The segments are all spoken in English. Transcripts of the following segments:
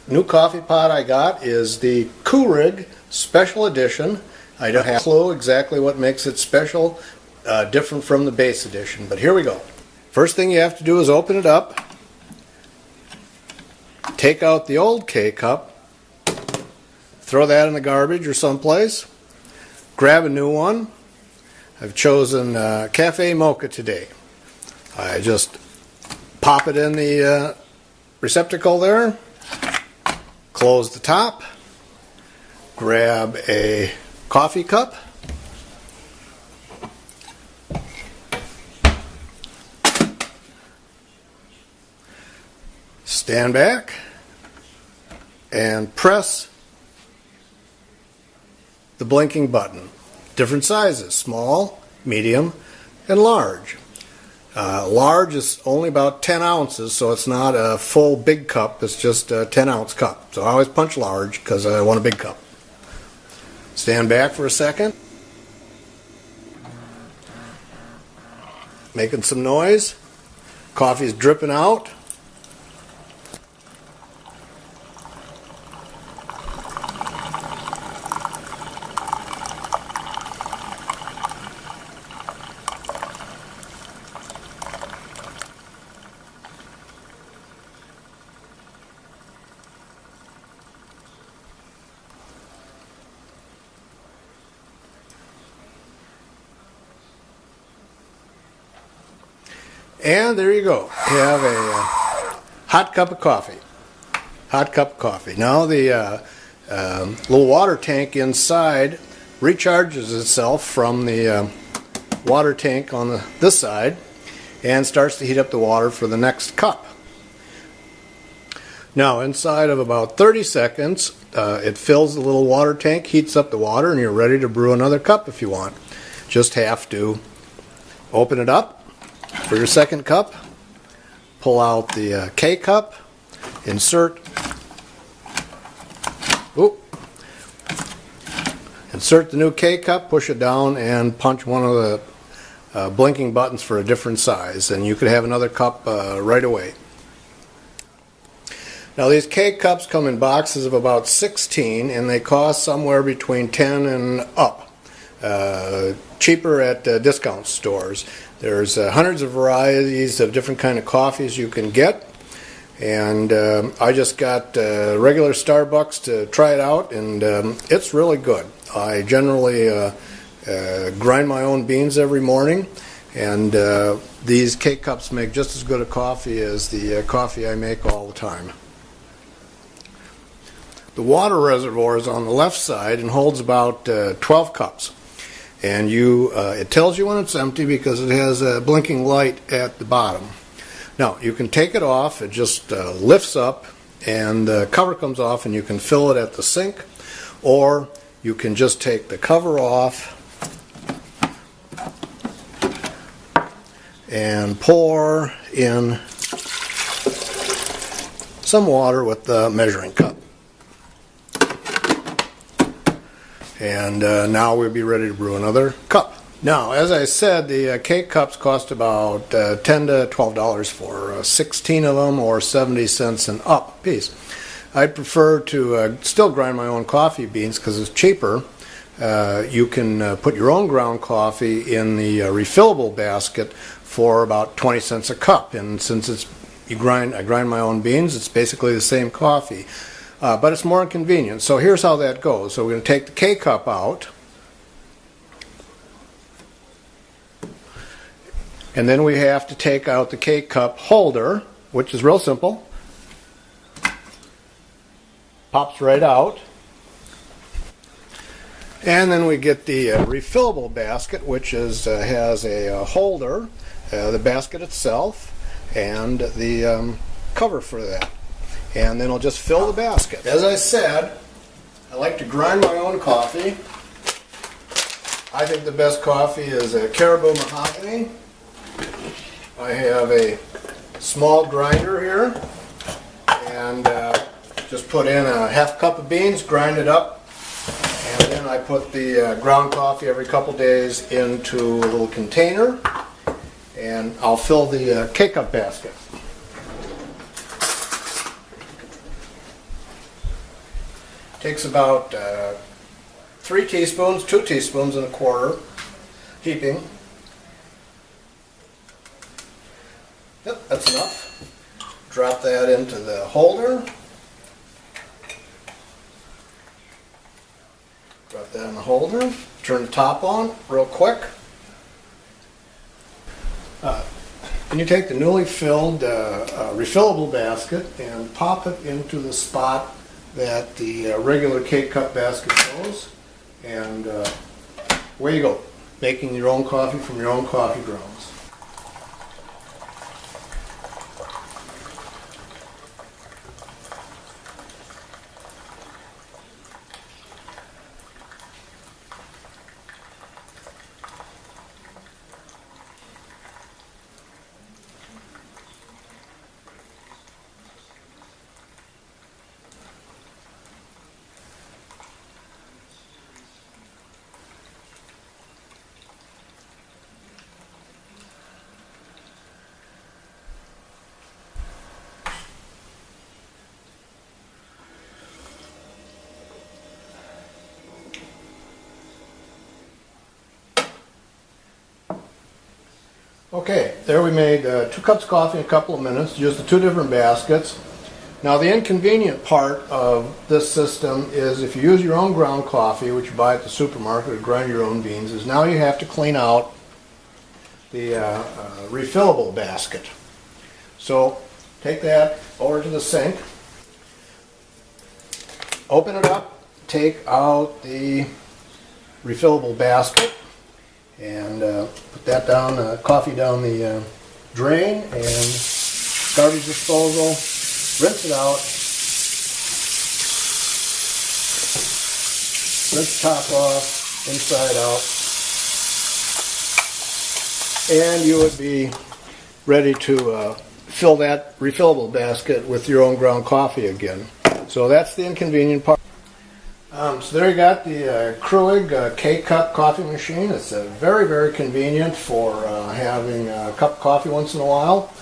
new coffee pot I got is the Keurig Special Edition. I don't have a clue exactly what makes it special, different from the base edition, but here we go. First thing you have to do is open it up, take out the old K-cup, throw that in the garbage or someplace, grab a new one. I've chosen Cafe Mocha today. I just pop it in the receptacle there, close the top, grab a coffee cup, stand back and press the blinking button. Different sizes, small, medium, and large. Large is only about 10 ounces, so it's not a full big cup, it's just a 10-ounce cup. So I always punch large because I want a big cup. Stand back for a second. Making some noise. Coffee's dripping out. And there you go. You have a hot cup of coffee. Hot cup of coffee. Now the little water tank inside recharges itself from the water tank on this side and starts to heat up the water for the next cup. Now inside of about 30 seconds it fills the little water tank, heats up the water, and you're ready to brew another cup if you want. Just have to open it up for your second cup, pull out the K-cup, insert the new K-cup, push it down, and punch one of the blinking buttons for a different size, and you could have another cup right away. Now these K-cups come in boxes of about 16, and they cost somewhere between 10 and up. Cheaper at discount stores. There's hundreds of varieties of different kind of coffees you can get, and I just got regular Starbucks to try it out, and it's really good. I generally grind my own beans every morning, and these K-cups make just as good a coffee as the coffee I make all the time. The water reservoir is on the left side and holds about 12 cups. And it tells you when it's empty because it has a blinking light at the bottom. Now, you can take it off. It just lifts up, and the cover comes off, and you can fill it at the sink. Or you can just take the cover off and pour in some water with the measuring cup. And now we'll be ready to brew another cup. Now, as I said, the K-cups cost about $10 to $12 for 16 of them, or 70 cents an up piece. I'd prefer to still grind my own coffee beans because it's cheaper. You can put your own ground coffee in the refillable basket for about 20 cents a cup. And since I grind my own beans, it's basically the same coffee. But it's more inconvenient. So here's how that goes. So we're going to take the K-cup out, and then we have to take out the K-cup holder, which is real simple. Pops right out. And then we get the refillable basket, which has a holder, the basket itself, and the cover for that. And then I'll just fill the basket. As I said, I like to grind my own coffee. I think the best coffee is a Caribou Mahogany. I have a small grinder here, and just put in a half cup of beans, grind it up, and then I put the ground coffee every couple days into a little container, and I'll fill the K-cup basket. Takes about 3 teaspoons, 2 teaspoons and a quarter heaping. Yep, that's enough. Drop that into the holder. Drop that in the holder. Turn the top on real quick. Then you take the newly filled refillable basket and pop it into the spot that the regular K-cup basket goes, and away you go, making your own coffee from your own coffee grounds. Okay, there we made 2 cups of coffee in a couple of minutes, used the 2 different baskets. Now the inconvenient part of this system is if you use your own ground coffee, which you buy at the supermarket or grind your own beans, is now you have to clean out the refillable basket. So take that over to the sink, open it up, take out the refillable basket, and put that down, coffee down the drain, and garbage disposal, rinse it out, rinse the top off, inside out, and you would be ready to fill that refillable basket with your own ground coffee again. So that's the inconvenient part. So there you got the Kruig K-Cup coffee machine. It's very, very convenient for having a cup of coffee once in a while.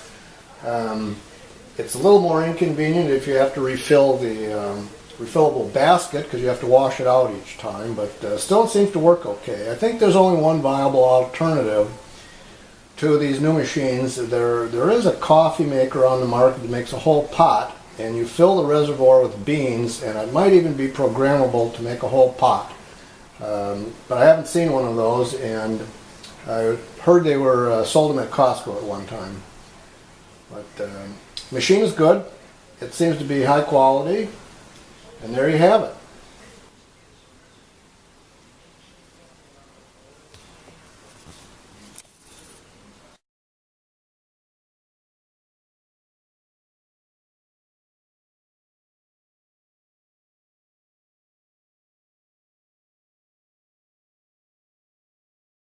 It's a little more inconvenient if you have to refill the refillable basket because you have to wash it out each time, but still it seems to work okay. I think there's only one viable alternative to these new machines. There is a coffee maker on the market that makes a whole pot, and you fill the reservoir with beans, and it might even be programmable to make a whole pot. But I haven't seen one of those, and I heard they were sold them at Costco at one time. But the machine is good. It seems to be high quality, and there you have it.